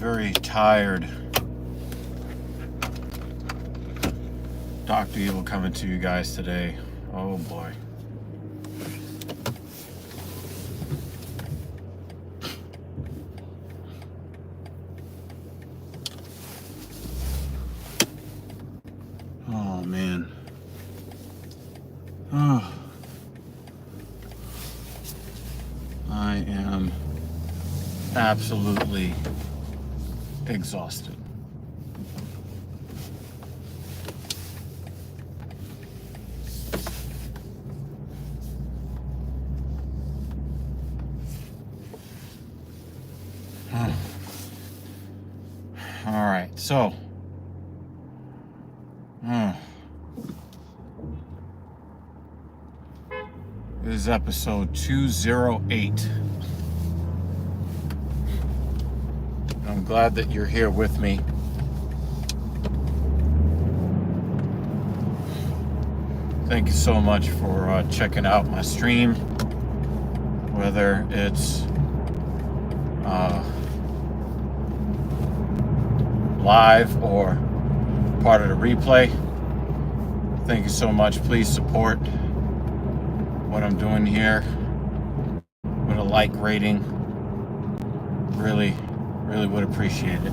very tired. Dr. Evil coming to you guys today. Oh boy. Oh man. Oh. I am absolutely exhausted. All right, so this is episode 208. I'm glad that you're here with me. Thank you so much for checking out my stream, whether it's live or part of the replay. Thank you so much. Please support what I'm doing here with a like rating. Really would appreciate it.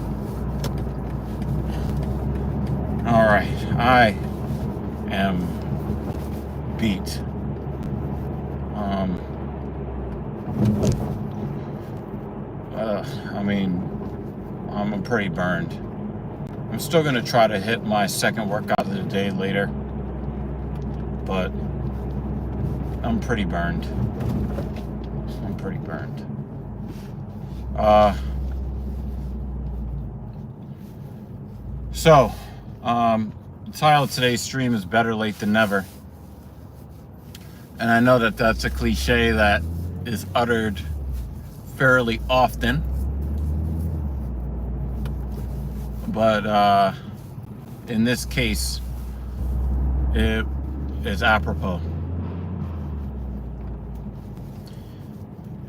All right, I am beat. I'm pretty burned. I'm still gonna try to hit my second workout of the day later, but I'm pretty burned. So, the title of today's stream is Better Late Than Never. And I know that that's a cliche that is uttered fairly often. But in this case, it is apropos.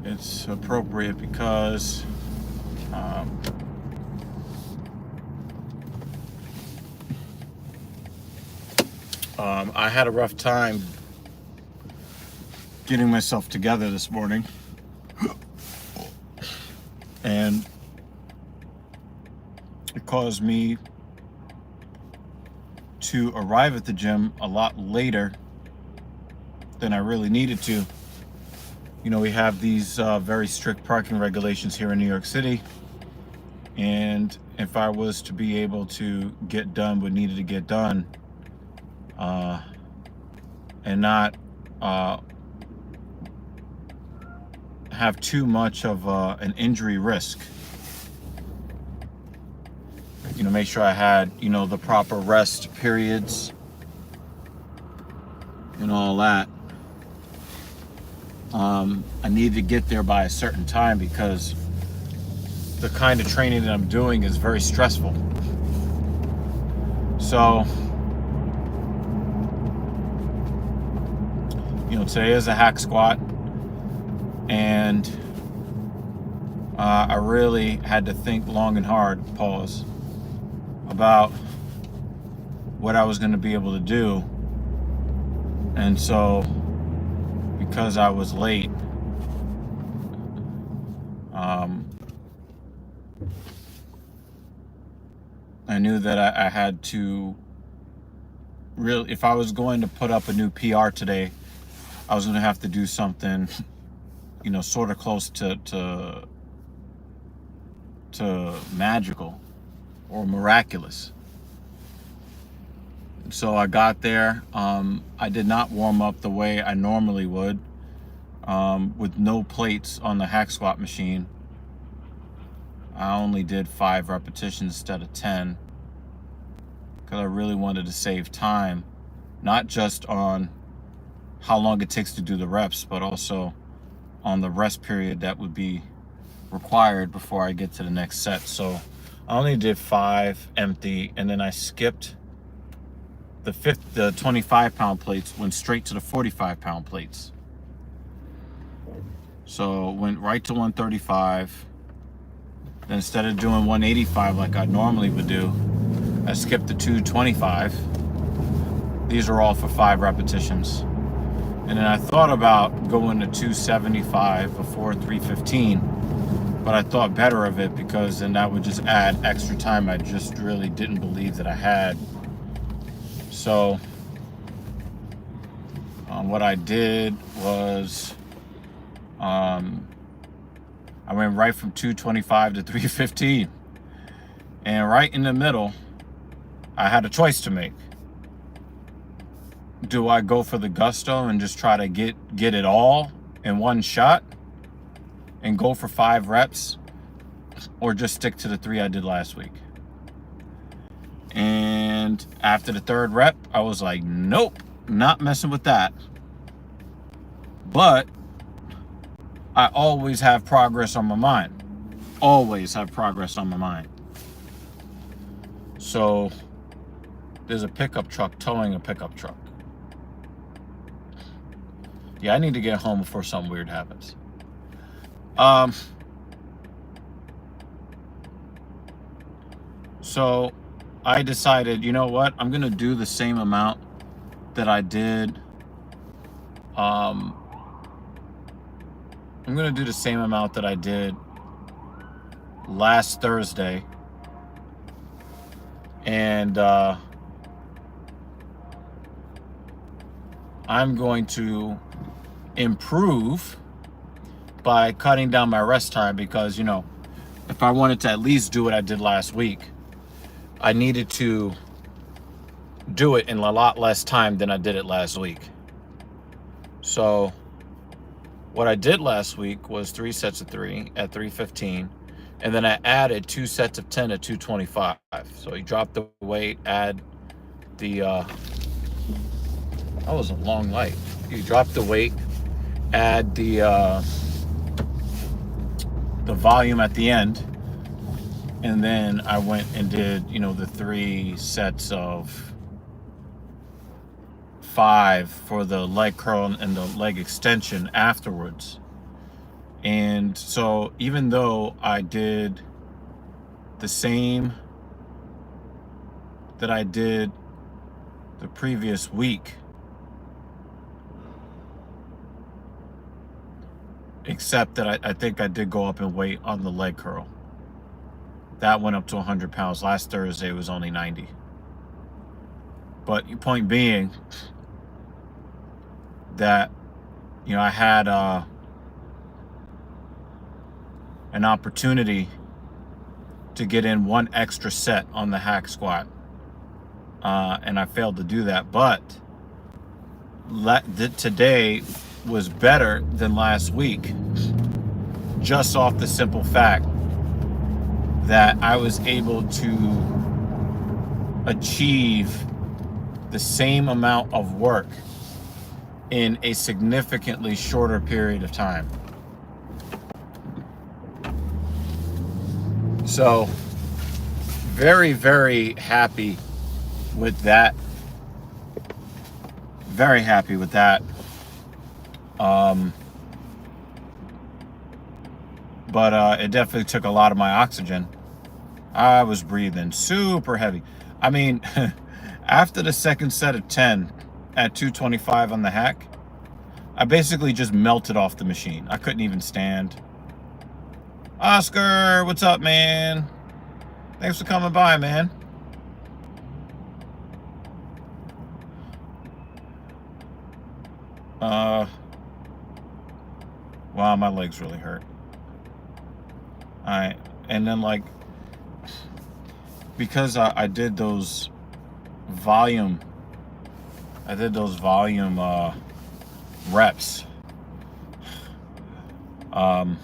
It's appropriate because I had a rough time getting myself together this morning, and it caused me to arrive at the gym a lot later than I really needed to. You know, we have these very strict parking regulations here in New York City, and if I was to be able to get done what needed to get done, and not have too much of an injury risk, you know, make sure I had, you know, the proper rest periods and all that. I need to get there by a certain time because the kind of training that I'm doing is very stressful. So, you know, today is a hack squat, and I really had to think long and hard, pause, about what I was going to be able to do. And so, because I was late, I knew that I had to really, if I was going to put up a new PR today, I was going to have to do something, you know, sort of close to magical or miraculous. So I got there. I did not warm up the way I normally would, with no plates on the hack squat machine. I only did 5 repetitions instead of 10 because I really wanted to save time, not just on how long it takes to do the reps, but also on the rest period that would be required before I get to the next set. So I only did 5 empty, and then I skipped the 25-pound plates, went straight to the 45-pound plates. So went right to 135, Instead of doing 185 like I normally would do, I skipped the 225. These are all for 5 repetitions. And then I thought about going to 275 before 315, but I thought better of it because then that would just add extra time I just really didn't believe that I had. So what I did was I went right from 225 to 315. And right in the middle, I had a choice to make. Do I go for the gusto and just try to get it all in one shot and go for 5 reps, or just stick to the 3 I did last week? And after the 3rd rep, I was like, nope, not messing with that. But I always have progress on my mind. Always have progress on my mind. So there's a pickup truck towing a pickup truck. Yeah, I need to get home before something weird happens. So I decided, you know what? I'm going to do the same amount that I did. I'm going to do the same amount that I did last Thursday. And I'm going to improve by cutting down my rest time, because, you know, if I wanted to at least do what I did last week, I needed to do it in a lot less time than I did it last week. So what I did last week was 3 sets of 3 at 315, and then I added 2 sets of 10 at 225. So you drop the weight, add the that was a long light. You drop the weight, add the volume at the end, and then I went and did, you know, the 3 sets of 5 for the leg curl and the leg extension afterwards. And so even though I did the same that I did the previous week, except that I think I did go up in weight on the leg curl. That went up to 100 pounds. Last Thursday it was only 90. But point being that, you know, I had an opportunity to get in 1 extra set on the hack squat, and I failed to do that. But today was better than last week, just off the simple fact that I was able to achieve the same amount of work in a significantly shorter period of time. So very, very happy with that. Very happy with that. But it definitely took a lot of my oxygen. I was breathing super heavy. I mean, after the 2nd set of 10 at 225 on the hack, I basically just melted off the machine. I couldn't even stand. Oscar, what's up, man? Thanks for coming by, man. Wow, my legs really hurt. And then, like, because I did those volume reps, I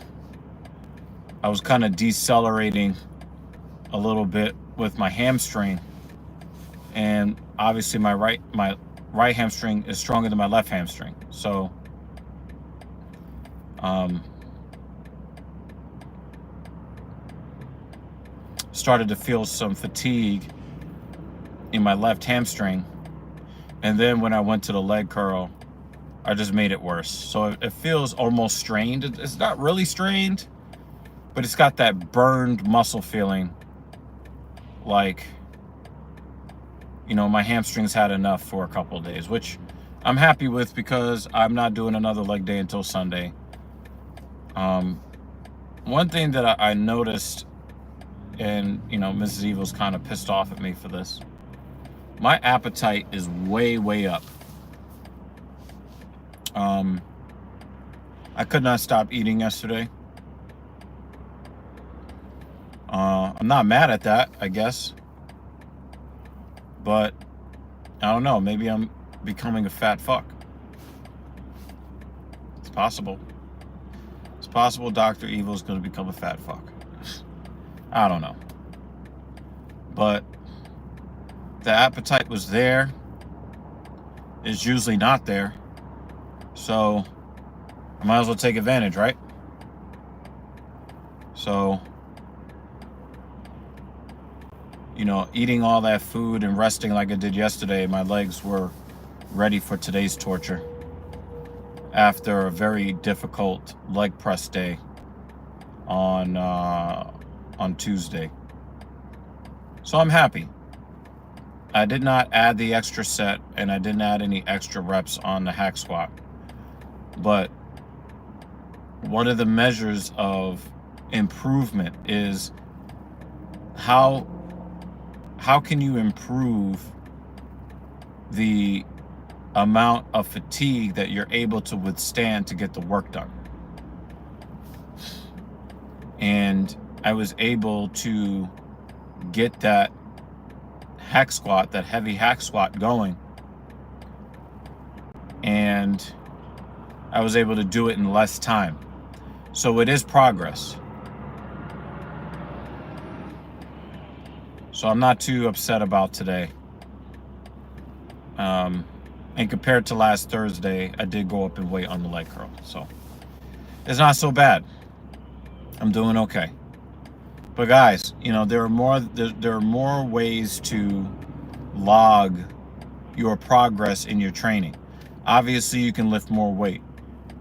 was kind of decelerating a little bit with my hamstring, and obviously my right hamstring is stronger than my left hamstring, so started to feel some fatigue in my left hamstring. And then when I went to the leg curl, I just made it worse. So it feels almost strained. It's not really strained, but it's got that burned muscle feeling, like, you know, my hamstrings had enough for a couple of days, which I'm happy with because I'm not doing another leg day until Sunday. One thing that I noticed, and, you know, Mrs. Evil's kind of pissed off at me for this, my appetite is way, way up. I could not stop eating yesterday. I'm not mad at that, I guess. But I don't know, maybe I'm becoming a fat fuck. It's possible. It's possible Dr. Evil's going to become a fat fuck. I don't know. But the appetite was there. It's usually not there. So I might as well take advantage, right? So, you know, eating all that food and resting like I did yesterday, my legs were ready for today's torture after a very difficult leg press day on Tuesday. So I'm happy. I did not add the extra set, and I didn't add any extra reps on the hack squat. But one of the measures of improvement is how can you improve the amount of fatigue that you're able to withstand to get the work done. And I was able to get that hack squat, that heavy hack squat going, and I was able to do it in less time. So it is progress. So I'm not too upset about today. And compared to last Thursday, I did go up in weight on the leg curl. So it's not so bad. I'm doing okay. But guys, you know, there are more ways to log your progress in your training. Obviously, you can lift more weight.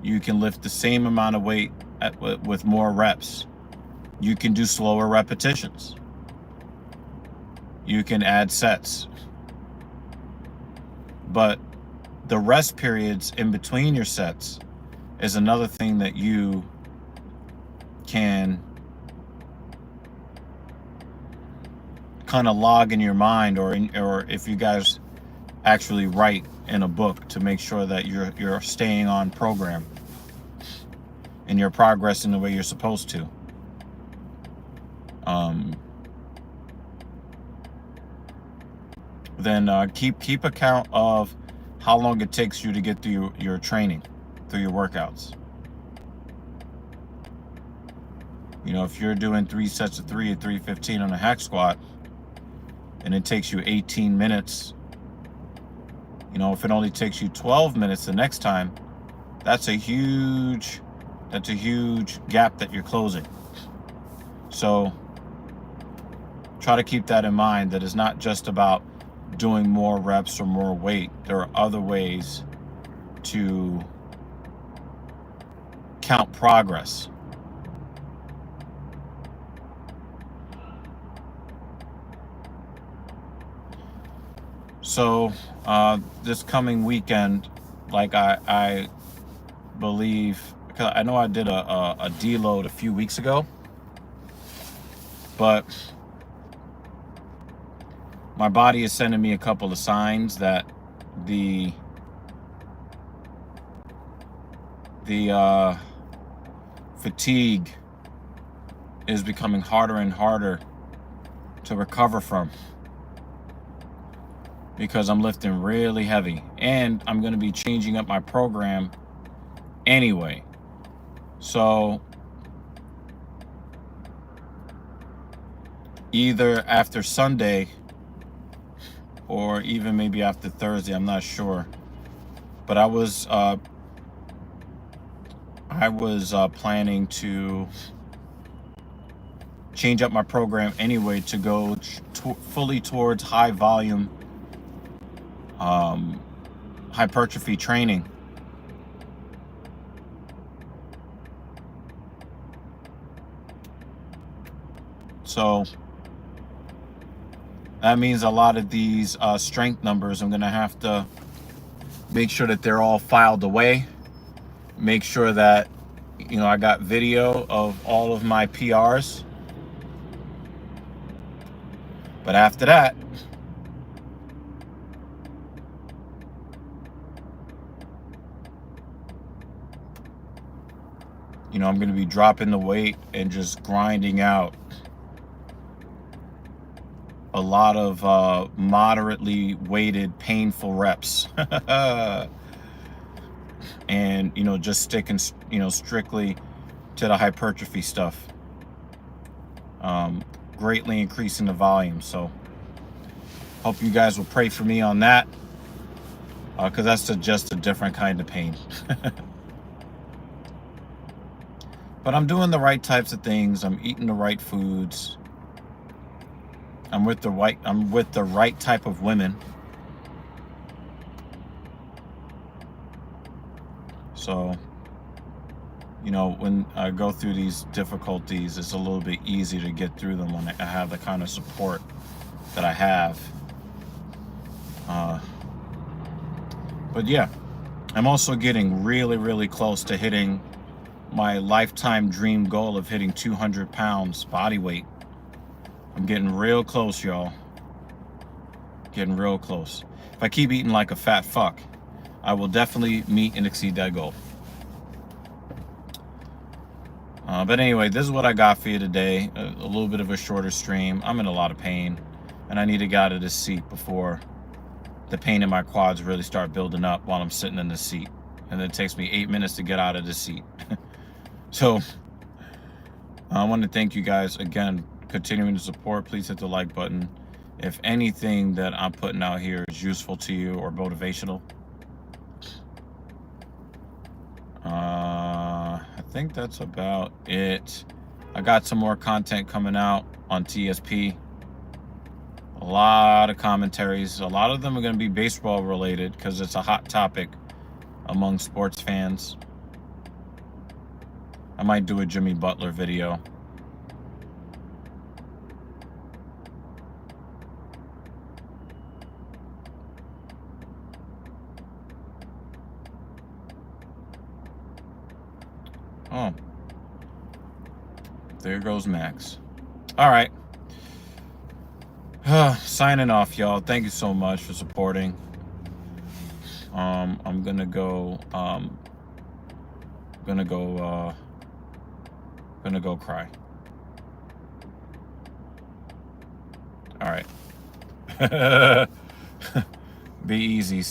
You can lift the same amount of weight with more reps. You can do slower repetitions. You can add sets. But the rest periods in between your sets is another thing that you can kind of log in your mind, or if you guys actually write in a book to make sure that you're staying on program and you're progressing the way you're supposed to. Then keep account of how long it takes you to get through your training, through your workouts. You know, if you're doing 3 sets of 3 at 315 on a hack squat, and it takes you 18 minutes, you know, if it only takes you 12 minutes the next time, that's a huge gap that you're closing. So try to keep that in mind, that it's not just about doing more reps or more weight. There are other ways to count progress. So this coming weekend, like I believe, because I know I did a deload a few weeks ago, but my body is sending me a couple of signs that the fatigue is becoming harder and harder to recover from, because I'm lifting really heavy, and I'm going to be changing up my program anyway. So either after Sunday or even maybe after Thursday, I'm not sure. But I was planning to change up my program anyway to go fully towards high volume hypertrophy training. So that means a lot of these strength numbers, I'm going to have to make sure that they're all filed away. Make sure that, you know, I got video of all of my PRs. But after that, you know, I'm going to be dropping the weight and just grinding out a lot of moderately weighted, painful reps. And, you know, just sticking, you know, strictly to the hypertrophy stuff. Greatly increasing the volume. So hope you guys will pray for me on that, because that's just a different kind of pain. But I'm doing the right types of things. I'm eating the right foods. I'm with the right type of women. So, you know, when I go through these difficulties, it's a little bit easier to get through them when I have the kind of support that I have. But yeah, I'm also getting really, really close to hitting my lifetime dream goal of hitting 200 pounds body weight. I'm getting real close, y'all. Getting real close. If I keep eating like a fat fuck, I will definitely meet and exceed that goal. But anyway, this is what I got for you today. A little bit of a shorter stream. I'm in a lot of pain, and I need to get out of this seat before the pain in my quads really start building up while I'm sitting in the seat. And it takes me 8 minutes to get out of the seat. So I want to thank you guys again, continuing to support. Please hit the like button. If anything that I'm putting out here is useful to you or motivational, I think that's about it. I got some more content coming out on TSP. A lot of commentaries. A lot of them are going to be baseball related because it's a hot topic among sports fans. I might do a Jimmy Butler video. Oh, there goes Max. All right. Signing off, y'all. Thank you so much for supporting. I'm gonna go cry. All right. Be easy.